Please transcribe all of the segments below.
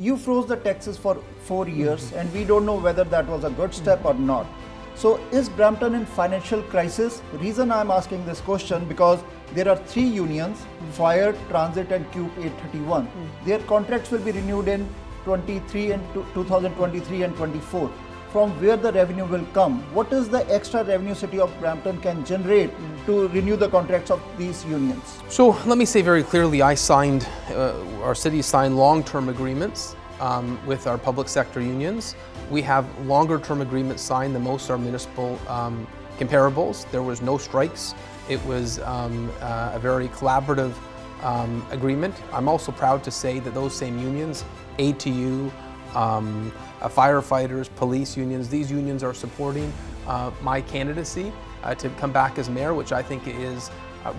You froze the taxes for 4 years, and we don't know whether that was a good step or not. So is Brampton in financial crisis? Reason I'm asking this question because there are 3 unions, Fire, Transit and Cube 831. Their contracts will be renewed in 2023 and 24. From where the revenue will come? What is the extra revenue city of Brampton can generate to renew the contracts of these unions? So let me say very clearly, our city signed long-term agreements with our public sector unions. We have longer-term agreements signed than most of our municipal comparables. There was no strikes. It was a very collaborative agreement. I'm also proud to say that those same unions, ATU, firefighters, police unions, these unions are supporting my candidacy to come back as mayor, which I think is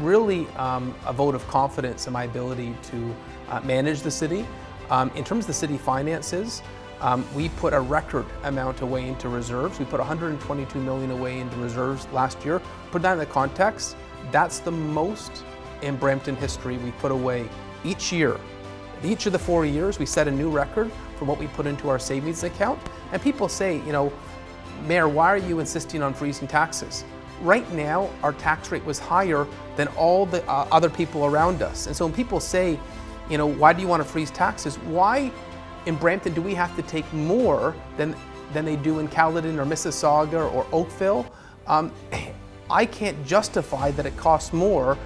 really a vote of confidence in my ability to manage the city. In terms of the city finances, we put a record amount away into reserves. We put $122 million away into reserves last year. Put that in the context, that's the most in Brampton history we put away each year. Each of the 4 years, we set a new record for what we put into our savings account. And people say, Mayor, why are you insisting on freezing taxes? Right now, our tax rate was higher than all the other people around us. And so when people say, why do you want to freeze taxes? Why in Brampton do we have to take more than they do in Caledon or Mississauga or Oakville? I can't justify that it costs more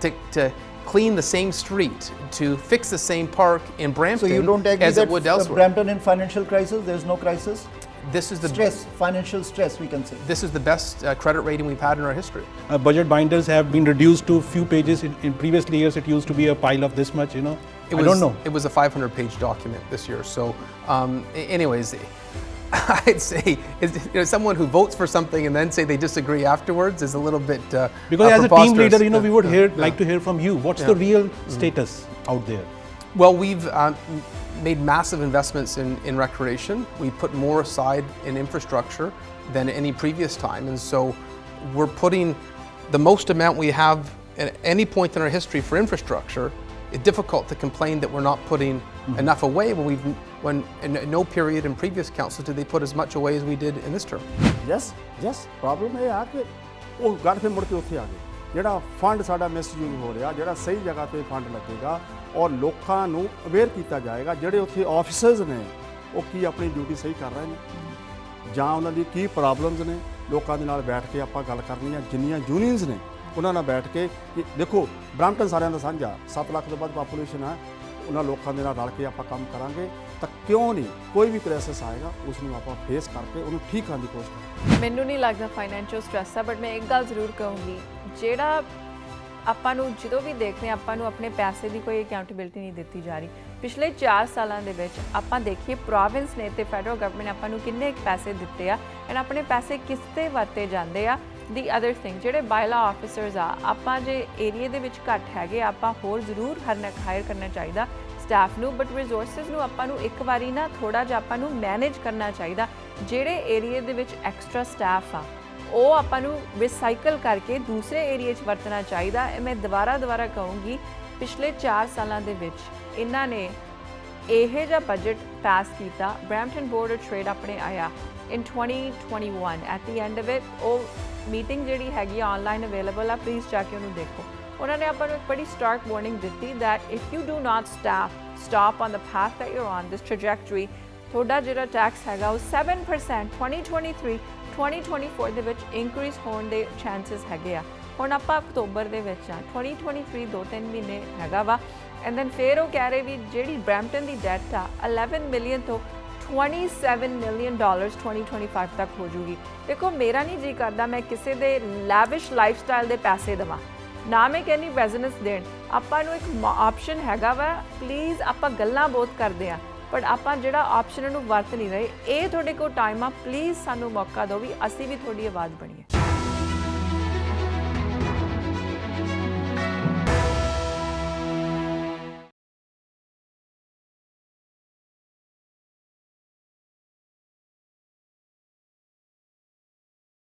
to clean the same street, to fix the same park in Brampton so you don't agree as that it would elsewhere. Brampton in financial crisis, there's no crisis? This is the stress, financial stress, we can say. This is the best credit rating we've had in our history. Budget binders have been reduced to few pages. In previous years, it used to be a pile of this much, I don't know. It was a 500-page document this year. So anyways, I'd say someone who votes for something and then say they disagree afterwards is a little bit because as a team leader, we would like to hear from you. What's the real status out there? Well, we've made massive investments in recreation. We put more aside in infrastructure than any previous time. And so we're putting the most amount we have at any point in our history for infrastructure. It's difficult to complain that we're not putting enough away when in no period in previous councils did they put as much away as we did in this term. Yes, problem ਇਹ ਆ ਕਿ ਉਹ ਗੱਲ ਫਿਰ ਮੁੜ ਕੇ ਉੱਥੇ ਆ ਗਈ ਜਿਹੜਾ ਫੰਡ ਸਾਡਾ ਮਿਸਯੂਜ਼ ਹੋ ਰਿਹਾ ਜਿਹੜਾ ਸਹੀ ਜਗ੍ਹਾ ਤੇ ਫੰਡ ਲੱਗੇਗਾ ਔਰ ਲੋਕਾਂ ਨੂੰ ਅਵੇਅਰ ਕੀਤਾ ਜਾਏਗਾ ਜਿਹੜੇ ਉੱਥੇ ਆਫਿਸਰਸ ਨੇ ਉਹ ਕੀ ਆਪਣੀ ਡਿਊਟੀ ਸਹੀ ਕਰ ਰਹੇ ਨੇ ਜਾਂ ਉਹਨਾਂ ਦੀ ਕੀ ਪ੍ਰੋਬਲਮਸ ਨੇ ਲੋਕਾਂ ਦੇ ਨਾਲ ਬੈਠ ਕੇ ਆਪਾਂ ਗੱਲ ਕਰਨੀ ਆ ਜਿੰਨੀਆਂ ਯੂਨੀਅਨਸ ਨੇ ਉਹਨਾਂ ਨਾਲ ਬੈਠ ਕੇ ਕਿ ਦੇਖੋ ਬ੍ਰੈਂਪਟਨ ਸਾਰਿਆਂ ਦਾ ਸਾਂਝਾ 7 ਲੱਖ ਤੋਂ ਵੱਧ ਪਾਪੂਲੇਸ਼ਨ ਹੈ ਉਹਨਾਂ ਲੋਕਾਂ ਦੇ ਨਾਲ ਰਲ ਕੇ ਆਪਾਂ ਕੰਮ ਕਰਾਂਗੇ ਤਾਂ ਕਿਉਂ ਨਹੀਂ ਕੋਈ ਵੀ ਕ੍ਰਾਈਸਿਸ ਆਏਗਾ ਉਸ ਨੂੰ ਆਪਾਂ ਫੇਸ ਕਰਕੇ ਉਹਨੂੰ ਠੀਕ ਕਰਨ ਦੀ ਕੋਸ਼ਿਸ਼ ਕਰਾਂਗੇ। ਮੈਨੂੰ ਨਹੀਂ ਲੱਗਦਾ ਫਾਈਨੈਂਸ਼ੀਅਲ ਸਟ੍ਰੈਸ ਆ ਬਟ ਮੈਂ ਇੱਕ ਗੱਲ ਜ਼ਰੂਰ ਕਹੂੰਗੀ ਜਿਹੜਾ ਆਪਾਂ ਨੂੰ ਜਦੋਂ ਵੀ ਦੇਖਦੇ ਹਾਂ ਆਪਾਂ ਨੂੰ ਆਪਣੇ ਪੈਸੇ ਦੀ ਕੋਈ ਅਕਾਊਂਟੇਬਿਲਿਟੀ ਨਹੀਂ ਦਿੱਤੀ ਜਾ ਰਹੀ। ਪਿਛਲੇ 4 ਸਾਲਾਂ ਦੇ ਵਿੱਚ ਆਪਾਂ ਦੇਖੀਏ ਪ੍ਰੋਵਿੰਸ ਨੇ ਤੇ ਫੈਡਰਲ ਗਵਰਨਮੈਂਟ ਆਪਾਂ ਨੂੰ ਕਿੰਨੇ ਪੈਸੇ ਦਿੱਤੇ ਆ ਐਂਡ ਆਪਣੇ ਪੈਸੇ ਕਿਸ ਤੇ ਵਰਤੇ ਜਾਂਦੇ ਆ। ਦੀ ਅਦਰ ਥਿੰਗ ਜਿਹੜੇ ਬਾਇਲਾ ਆਫਿਸਰਸ ਆ ਆਪਾਂ ਜੇ ਏਰੀਏ ਦੇ ਵਿੱਚ ਘੱਟ ਹੈਗੇ ਆਪਾਂ ਹੋਰ ਜ਼ਰੂਰ ਹਾਇਰ ਕਰਨਾ ਚਾਹੀਦਾ ਸਟਾਫ ਨੂੰ ਬਟ ਰਿਸੋਰਸਿਸ ਨੂੰ ਆਪਾਂ ਨੂੰ ਇੱਕ ਵਾਰੀ ਨਾ ਥੋੜ੍ਹਾ ਜਿਹਾ ਆਪਾਂ ਨੂੰ ਮੈਨੇਜ ਕਰਨਾ ਚਾਹੀਦਾ। ਜਿਹੜੇ ਏਰੀਏ ਦੇ ਵਿੱਚ ਐਕਸਟਰਾ ਸਟਾਫ ਆ ਉਹ ਆਪਾਂ ਨੂੰ ਰਿਸਾਈਕਲ ਕਰਕੇ ਦੂਸਰੇ ਏਰੀਏ 'ਚ ਵਰਤਣਾ ਚਾਹੀਦਾ। ਮੈਂ ਦੁਬਾਰਾ ਕਹੂੰਗੀ ਪਿਛਲੇ 4 ਸਾਲਾਂ ਦੇ ਵਿੱਚ ਇਹਨਾਂ ਨੇ ਇਹ ਜਿਹਾ ਬਜਟ ਪਾਸ ਕੀਤਾ। ਬ੍ਰੈਂਪਟਨ ਬੋਰਡ ਆਫ ਟ੍ਰੇਡ ਆਪਣੇ ਆਇਆ in 2021 at the end of it ਉਹ ਮੀਟਿੰਗ ਜਿਹੜੀ ਹੈਗੀ ਆਨਲਾਈਨ ਅਵੇਲੇਬਲ ਆ ਪਲੀਜ਼ ਜਾ ਕੇ ਉਹਨੂੰ ਦੇਖੋ। ਉਹਨਾਂ ਨੇ ਆਪਾਂ ਨੂੰ ਇੱਕ ਬੜੀ ਸਟਾਰਕ ਵਾਰਨਿੰਗ ਦਿੱਤੀ that if you do not stop on the path that you're on this trajectory ਤੁਹਾਡਾ ਜਿਹੜਾ ਟੈਕਸ ਹੈਗਾ ਉਹ 7% 2023-2024 ਦੇ ਵਿੱਚ ਇਨਕਰੀਜ਼ ਹੋਣ ਦੇ ਚਾਂਸਸ ਹੈਗੇ ਆ। ਹੁਣ ਆਪਾਂ ਅਕਤੂਬਰ ਦੇ ਵਿੱਚ ਆ 2023 2-3 ਮਹੀਨੇ ਹੈਗਾ ਵਾ ਐਂਡ ਦੈਨ ਫਿਰ ਉਹ ਕਹਿ ਰਹੇ ਵੀ ਜਿਹੜੀ ਬ੍ਰੈਂਪਟਨ ਦੀ ਡੈਟ ਆ 11 ਮਿਲੀਅਨ ਤੋਂ $27 million 2025 ਤੱਕ ਹੋ ਜੂਗੀ। ਦੇਖੋ ਮੇਰਾ ਨਹੀਂ ਜੀ ਕਰਦਾ ਮੈਂ ਕਿਸੇ ਦੇ ਲੈਵਿਸ਼ ਲਾਈਫਸਟਾਈਲ ਦੇ ਪੈਸੇ ਦੇਵਾਂ ਨਾ ਮੈਂ ਕਹਿੰਦੀ ਰੈਜ਼ੀਡੈਂਸ ਦੇਣ ਆਪਾਂ ਨੂੰ ਇੱਕ ਆਪਸ਼ਨ ਹੈਗਾ ਵਾ ਪਲੀਜ਼ ਆਪਾਂ ਗੱਲਾਂ ਬਹੁਤ ਕਰਦੇ ਆ ਬਟ ਆਪਾਂ ਜਿਹੜਾ ਆਪਸ਼ਨ ਨੂੰ ਵਰਤ ਨਹੀਂ ਰਹੇ ਇਹ ਤੁਹਾਡੇ ਕੋਲ ਟਾਈਮ ਆ ਪਲੀਜ਼ ਸਾਨੂੰ ਮੌਕਾ ਦਿਓ ਵੀ ਅਸੀਂ ਵੀ ਤੁਹਾਡੀ ਆਵਾਜ਼ ਬਣੀਏ।